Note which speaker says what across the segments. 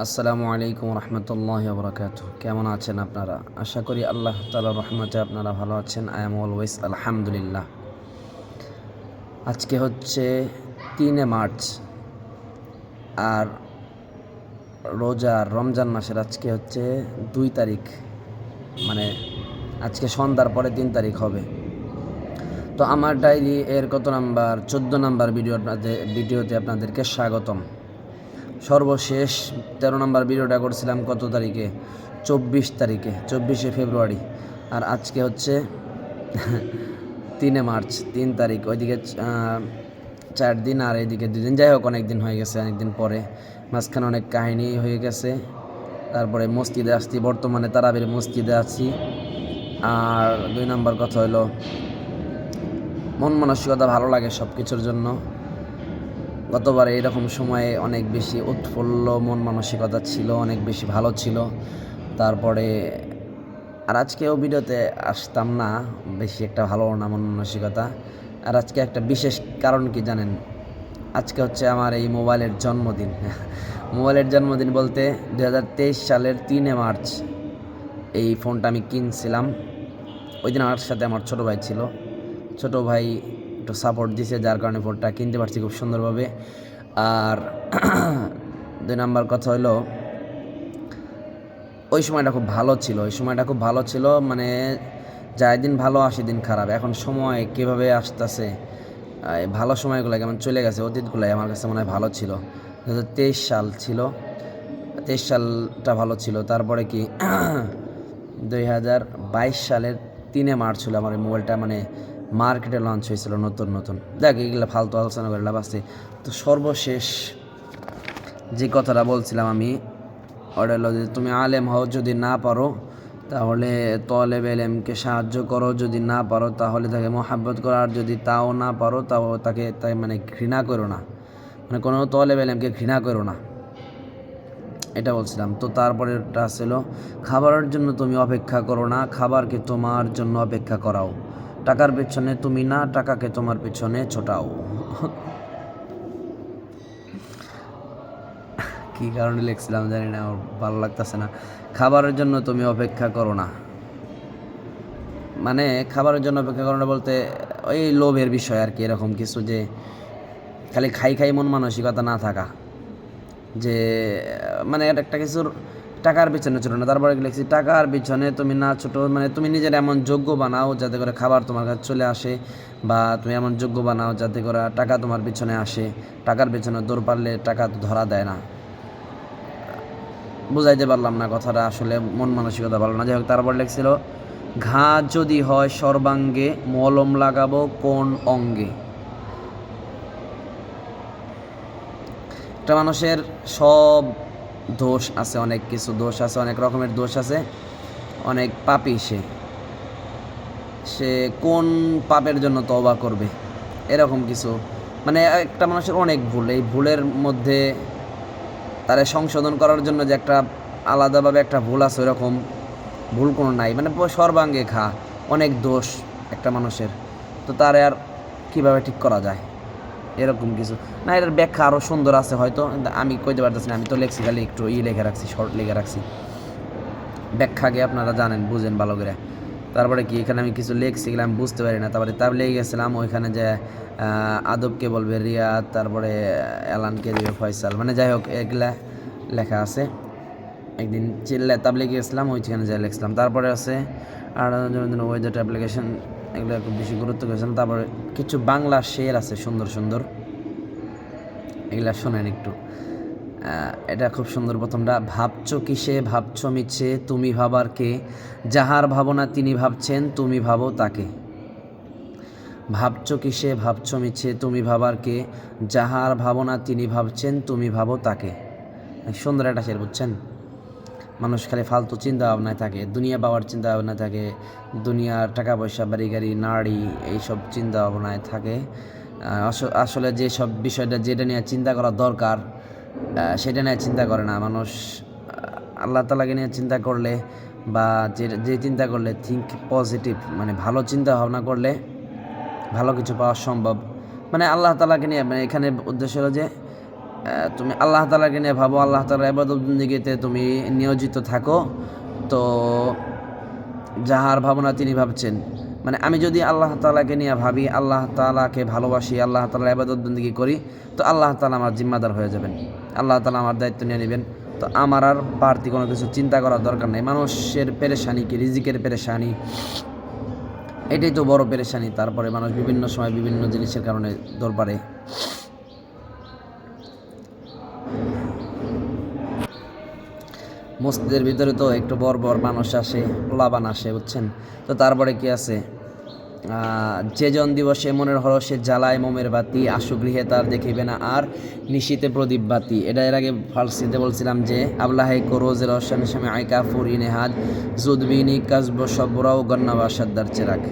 Speaker 1: আসসালামু আলাইকুম রহমতুল্লাহ বরকাতুহ। কেমন আছেন আপনারা? আশা করি আল্লাহ তাআলার রহমতে আপনারা ভালো আছেন। আই এম অলওয়েজ আলহামদুলিল্লাহ। আজকে হচ্ছে 3 মার্চ, আর রমজান মাসের আজকে হচ্ছে 2 তারিখ, মানে আজকে সন্ধ্যার পরে 3 তারিখ হবে। তো আমার ডায়েরি এর কত নাম্বার 14 নাম্বার ভিডিওতে আপনাদেরকে স্বাগতম। সর্বশেষ 13 নম্বর ভিডিওটা করছিলাম কত তারিখে? 24 তারিখে, 24শে ফেব্রুয়ারি। আর আজকে হচ্ছে 3 মার্চ, 3 তারিখ। ওইদিকে 4 দিন আর এইদিকে 2 দিন। যাই হোক, অনেক দিন হয়ে গেছে, অনেক দিন পরে। মাঝখানে অনেক কাহিনী হয়ে গেছে। তারপরে মসজিদে আসছি, বর্তমানে তারাবির মসজিদে আছি। আর 2 নম্বর কথা হলো, মন মানসিকতা ভালো লাগে সব কিছুর জন্য। গতবার এইরকম সময়ে অনেক বেশি উৎফুল্ল মন মানসিকতা ছিল, অনেক বেশি ভালো ছিল। তারপরে আর আজকেও ভিডিওতে আসতাম না, বেশি একটা ভালো না মন মানসিকতা। আর আজকে একটা বিশেষ কারণ কি জানেন? আজকে হচ্ছে আমার এই মোবাইলের জন্মদিন। মোবাইলের জন্মদিন বলতে 2023 সালের 3 মার্চ এই ফোনটা আমি কিনছিলাম। ওই দিন আমার সাথে আমার ছোটো ভাই ছিল। ছোটো ভাই একটু সাপোর্ট দিছে, যার কারণে ফোনটা কিনতে পারছি খুব সুন্দরভাবে। আর 2 নাম্বার কথা হলো, ওই সময়টা খুব ভালো ছিল। মানে যায় দিন ভালো আসে দিন খারাপ। এখন সময় কীভাবে আসতেছে, ভালো সময়গুলো কেমন চলে গেছে, অতীতগুলাই আমার কাছে মনে হয় ভালো ছিল। 2023 সাল ছিল, 23 সালটা ভালো ছিল। তারপরে কি 2022 সালের 3 মার্চ হলো আমার এই মোবাইলটা মানে মার্কেটে লঞ্চ হয়েছিল নতুন। দেখ, এগুলো ফালতু আলোচনা করে লাভ আছে। তো সর্বশেষ যে কথাটা বলছিলাম আমি, ওটা হলো যে তুমি আলেম হও, যদি না পারো তাহলে তলেব এলেমকে সাহায্য করো, যদি না পারো তাহলে তাকে মহাব্বত করো, আর যদি তাও না পারো তাকে মানে ঘৃণা করো না, মানে কোনো তলেব এলেমকে ঘৃণা করো না, এটা বলছিলাম। তো তারপরেটা ছিল, খাবারের জন্য তুমি অপেক্ষা করো না, খাবারকে তোমার জন্য অপেক্ষা করাও। টাকার পেছনে তুমি না, টাকাকে তোমার পেছনে ছোটাও। কী কারণে লিখছিলাম জানি না, ভালো লাগতেছে না। খাবারের জন্য তুমি অপেক্ষা করো না, মানে খাবারের জন্য অপেক্ষা করো না বলতে ওই লোভের বিষয় আর কি, এরকম কিছু, যে খালি খাই মন মানসিকতা না থাকা, যে মানে একটা কিছুর টাকার পিছনে ছোটো না। তারপরে লিখছি, টাকার পিছনে তুমি না ছোটো, মানে তুমি নিজের এমন যোগ্য বানাও যাতে করে খাবার তোমার কাছে চলে আসে, বা তুমি এমন যোগ্য বানাও যাতে করে টাকা তোমার পিছনে আসে। টাকার পিছনে দৌড় পারলে টাকা তো ধরা দেয় না। বুঝাইতে পারলাম না কথাটা, আসলে মন মানসিকতা ভালো না। যাই হোক, তারপর লিখছিল, ঘা যদি হয় সর্বাঙ্গে, মলম লাগাবো কোন অঙ্গে। একটা মানুষের সব দোষ আছে, অনেক কিছু দোষ আছে, অনেক রকমের দোষ আছে, অনেক পাপী সে কোন পাপের জন্য তওবা করবে, এরকম কিছু। মানে একটা মানুষের অনেক ভুল, এই ভুলের মধ্যে তারে সংশোধন করার জন্য যে একটা আলাদাভাবে একটা ভুল আছে, ওইরকম ভুল কোনো নাই। মানে সর্বাঙ্গে ঘা, অনেক দোষ একটা মানুষের, তো তারে আর কীভাবে ঠিক করা যায়, এরকম কিছু না। এটার ব্যাখ্যা আরও সুন্দর আছে হয়তো, আমি কইতে পারতেছি না। আমি তো লেখছি খালি একটু লেখা রাখছি, শর্ট লেখা রাখছি। ব্যাখ্যাকে আপনারা জানেন, বুঝেন ভালো করে। তারপরে কি এখানে আমি কিছু লেখছি, এগুলো আমি বুঝতে পারি না। তারপরে লেগে গেছিলাম ওইখানে যে আদবকে বলবে রিয়াদ, তারপরে এলানকে দিবে ফয়সাল, মানে যাই হোক এগুলা লেখা আছে। একদিন তাবলিগে গেছিলাম, ওইখানে যাই লিখছিলাম। তারপরে আছে আর ওয়েদার অ্যাপ্লিকেশন, এগুলো খুব বেশি গুরুত্ব করেছিলাম। তারপরে কিছু বাংলা শের আছে সুন্দর, এগুলা শোনেন একটু। এটা খুব সুন্দর। প্রথমটা, ভাবছো কিসে ভাবছো মিছে, তুমি ভাবার কে, যাহার ভাবনা তিনি ভাবছেন, তুমি ভাবো তাকে। ভাবছো কিসে ভাবছো মিছে, তুমি ভাবার কে, যাহার ভাবনা তিনি ভাবছেন, তুমি ভাবো তাকে। সুন্দর একটা শের, বুঝছেন? মানুষ খালি ফালতু চিন্তা ভাবনায় থাকে, দুনিয়া পাওয়ার চিন্তা ভাবনায় থাকে, দুনিয়ার টাকা পয়সা, বাড়ি গাড়ি, নারী, এইসব চিন্তা ভাবনায় থাকে। আসলে যে সব বিষয়টা যেটা নিয়ে চিন্তা করা দরকার সেটা নিয়ে চিন্তা করে না মানুষ। আল্লাহ তাআলাকে নিয়ে চিন্তা করলে, বা যে চিন্তা করলে থিঙ্ক পজিটিভ, মানে ভালো চিন্তা ভাবনা করলে ভালো কিছু পাওয়া সম্ভব। মানে আল্লাহ তাআলাকে নিয়ে, মানে এখানে উদ্দেশ্য হলো যে তুমি আল্লাহ তাআলাকে নিয়ে ভাবো, আল্লাহ তাআলার ইবাদত বন্দেগীতে তুমি নিয়োজিত থাকো, তো যাহার ভাবনা তিনি ভাবছেন। মানে আমি যদি আল্লাহ তাআলাকে নিয়ে ভাবি, আল্লাহ তাআলাকে ভালোবাসি, আল্লাহ তাআলার ইবাদত বন্দেগী করি, তো আল্লাহ তাআলা আমার জিম্মাদার হয়ে যাবেন, আল্লাহ তাআলা আমার দায়িত্ব নিয়ে নেবেন। তো আমার আর বাড়তি কোনো কিছু চিন্তা করার দরকার নেই। মানুষের পেরেশানি কি, রিজিকের পেরেশানি, এটাই তো বড় পেরেশানি। তারপরে মানুষ বিভিন্ন সময় বিভিন্ন জিনিসের কারণে দরবারে মসজিদের ভিতরে তো একটু বড় মানুষ আসে, পোলাবান আসে, বুঝছেন। তো তারপরে কি আছে, যে জন দিবসে মনের হরষে জ্বালায় মোমের বাতি, আশু গৃহে তার দেখিবে না আর নিশীতে প্রদীপ বাতি। এটা এর আগে ফার্সিতে বলছিলাম যে আবলাহে করোজের রসান সামে আইকা ফুরি নেহাদ জুদবিনী কাজব সবরাও গন্নাবা সাদ্দার চেরাক।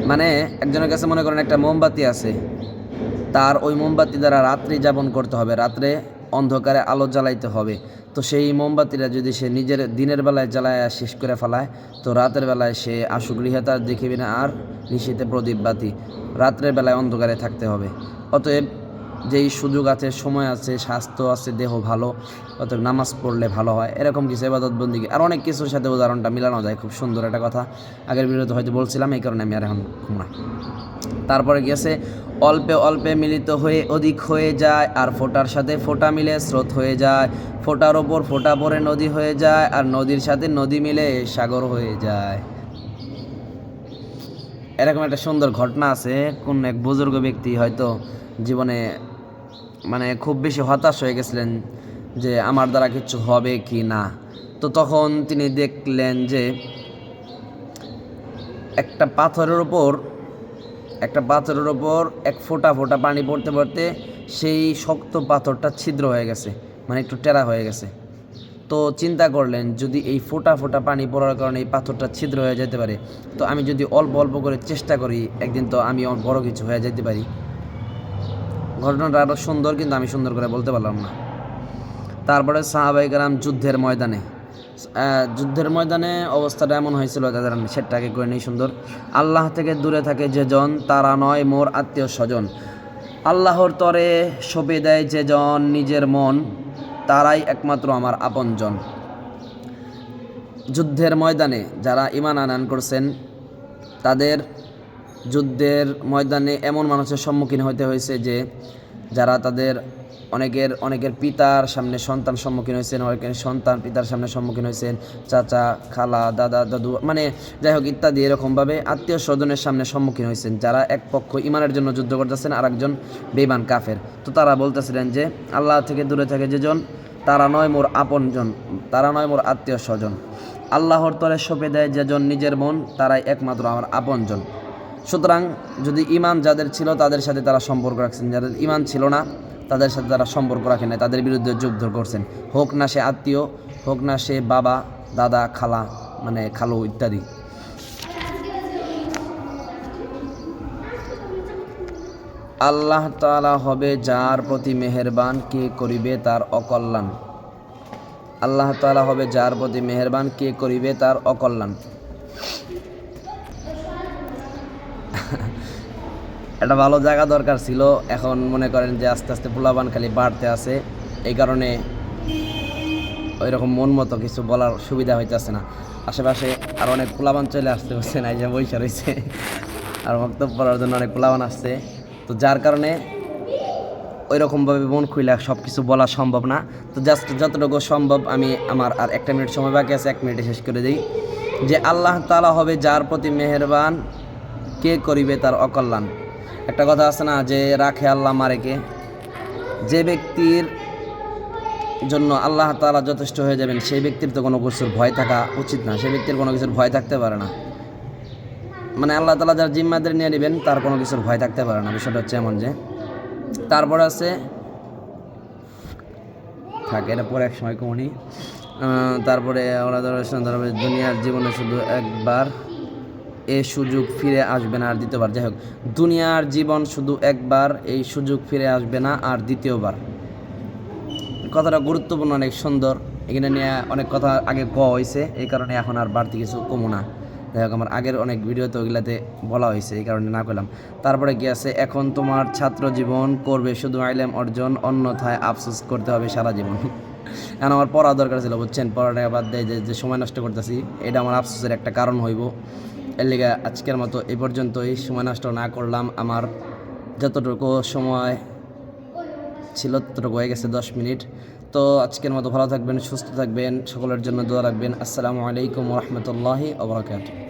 Speaker 1: মানে একজনের কাছে মনে করেন একটা মোমবাতি আছে, তার ওই মোমবাতি দ্বারা রাত্রি যাপন করতে হবে, রাত্রে অন্ধকারে আলো জ্বালাইতে হবে। তো সেই মোমবাতিটা যদি সে নিজের দিনের বেলায় জ্বালায় শেষ করে ফেলায়, তো রাতের বেলায় সে আশু গৃহে তার দেখিবে না আর নিশীতে প্রদীপ বাতি, রাত্রের বেলায় অন্ধকারে থাকতে হবে। অতএব যেই সুযোগ আছে, সময় আছে, স্বাস্থ্য আছে, দেহ ভালো, অতএব নামাজ পড়লে ভালো হয়। এরকম কিছু ইবাদত বন্দেগী আর অনেক কিছুর সাথে উদাহরণটা মিলানো যায়। খুব সুন্দর একটা কথা আগের ভিডিওতে হয়তো বলছিলাম, এই কারণে আমি আর এখন না। তারপরে গেছে অল্পে অল্পে মিলিত হয়ে অধিক হয়ে যায়, আর ফোঁটার সাথে ফোঁটা মিলে স্রোত হয়ে যায়, ফোঁটার ওপর ফোঁটা পড়ে নদী হয়ে যায়, আর নদীর সাথে নদী মিলে সাগর হয়ে যায়। এরকম একটা সুন্দর ঘটনা আছে। কোন এক বুজুর্গ ব্যক্তি হয়তো জীবনে মানে খুব বেশি হতাশ হয়ে গেছিলেন যে আমার দ্বারা কিছু হবে কি না। তো তখন তিনি দেখলেন যে একটা পাথরের ওপর এক ফোঁটা ফোঁটা পানি পড়তে পড়তে সেই শক্ত পাথরটা ছিদ্র হয়ে গেছে, মানে একটু টেরা হয়ে গেছে। তো চিন্তা করলেন, যদি এই ফোঁটা ফোঁটা পানি পড়ার কারণে এই পাথরটা ছিদ্র হয়ে যেতে পারে, তো আমি যদি অল্প অল্প করে চেষ্টা করি, একদিন তো আমি বড় কিছু হয়ে যেতে পারি। ঘটনাটা আরও সুন্দর, কিন্তু আমি সুন্দর করে বলতে পারলাম না। তারপরে সাহাবায়ে কেরাম যুদ্ধের ময়দানে অবস্থাটা এমন হয়েছিল, তাদের সেটাকে করে নেই সুন্দর। আল্লাহ থেকে দূরে থাকে যেজন, তারা নয় মোর আত্মীয় স্বজন। আল্লাহর তরে সঁপে দেয় যেজন নিজের মন, তারাই একমাত্র আমার আপনজন। যুদ্ধের ময়দানে যারা ঈমান আনয়ন করছেন, তাদের যুদ্ধের ময়দানে এমন মানুষের সম্মুখীন হতে হয়েছে যে যারা তাদের অনেকের পিতার সামনে সন্তান সম্মুখীন হয়েছেন, অনেকের সন্তান পিতার সামনে সম্মুখীন হয়েছেন, চাচা, খালা, দাদা, দাদু, মানে যাই হোক ইত্যাদি, এরকমভাবে আত্মীয় স্বজনের সামনে সম্মুখীন হয়েছেন, যারা এক পক্ষ ঈমানের জন্য যুদ্ধ করতেছেন আর একজন বেঈমান কাফের। তো তারা বলতেছিলেন যে আল্লাহ থেকে দূরে থাকে যেজন, তারা নয় মোর আপনজন, তারা নয় মোর আত্মীয় স্বজন। আল্লাহর তরে সঁপে দেয় যেজন নিজের মন, তারাই একমাত্র আমার আপনজন। সুতরাং যদি ঈমান যাদের ছিল তাদের সাথে তারা সম্পর্ক রাখছেন, যাদের ঈমান ছিল না তাদের সাথে তারা সম্পর্ক রাখে না, তাদের বিরুদ্ধে যুদ্ধ করছেন, হোক না সে আত্মীয়, হোক না সে বাবা, দাদা, খালা, মানে খালু ইত্যাদি। আল্লাহ তাআলা হবে যার প্রতি মেহেরবান, কে করিবে তার অকল্যাণ। আল্লাহ তাআলা হবে যার প্রতি মেহেরবান, কে করিবে তার অকল্যাণ। একটা ভালো জায়গা দরকার ছিল, এখন মনে করেন যে আস্তে আস্তে পোলাপান খালি বাড়তে আছে, এই কারণে ওই রকম মন মতো কিছু বলার সুবিধা হইতেছে না। আশেপাশে আর অনেক পোলাপান চলে আসতে হচ্ছে না, এই যে বৈশা রয়েছে, আর বক্তব্য পড়ার জন্য অনেক পোলাপান আসছে। তো যার কারণে ওই রকমভাবে মন খুইলা সব কিছু বলা সম্ভব না। তো জাস্ট যতটুকু সম্ভব আমি আমার আর 1 মিনিট সময় বাকি আছে, 1 মিনিটে শেষ করে দিই যে আল্লাহ তাআলা হবে যার প্রতি মেহেরবান, কে করিবে তার অকল্যাণ। একটা কথা আছে না যে রাখে আল্লাহ মারে কে। যে ব্যক্তির জন্য আল্লাহ তাআলা যথেষ্ট হয়ে যাবেন, সেই ব্যক্তির তো কোনো কিছুর ভয় থাকা উচিত না, সেই ব্যক্তির কোনো কিছুর ভয় থাকতে পারে না। মানে আল্লাহ তাআলা যার জিম্মাদারি নিয়ে নেবেন তার কোনো কিছুর ভয় থাকতে পারে না, বিষয়টা হচ্ছে এমন। যে তারপর আছে থাকে এটা পরে এক সময় কমনি। তারপরে ওরা ধরো দুনিয়ার জীবনে শুধু একবার, এই সুযোগ ফিরে আসবে না আর দ্বিতীয়বার। যাই হোক, দুনিয়ার জীবন শুধু একবার, এই সুযোগ ফিরে আসবে না আর দ্বিতীয়বার। কথাটা গুরুত্বপূর্ণ, অনেক সুন্দর। এখানে নিয়ে অনেক কথা আগে হয়েছে, এই কারণে এখন আর বাড়তি কিছু কমো না। যাই হোক আমার আগের অনেক ভিডিওতে ওইগুলাতে বলা হয়েছে, এই কারণে না করলাম। তারপরে কি আছে, এখন তোমার ছাত্র জীবন করবে শুধু ইলম অর্জন, অন্যথায় আফসোস করতে হবে সারা জীবন। এখন আমার পড়া দরকার ছিল বুঝছেন, পড়াটা বাদ দিয়ে যে সময় নষ্ট করতেছি, এটা আমার আফসোসের একটা কারণ হইব। এর লিগে আজকের মতো এই পর্যন্তই, সময় নষ্ট না করলাম। আমার যতটুকু সময় ছিল ততটুকু হয়ে গেছে, 10 মিনিট। তো আজকের মতো ভালো থাকবেন, সুস্থ থাকবেন, সকলের জন্য দোয়া রাখবেন। আসসালামু আলাইকুম ওয়া রাহমাতুল্লাহি ওয়া বারাকাতুহু।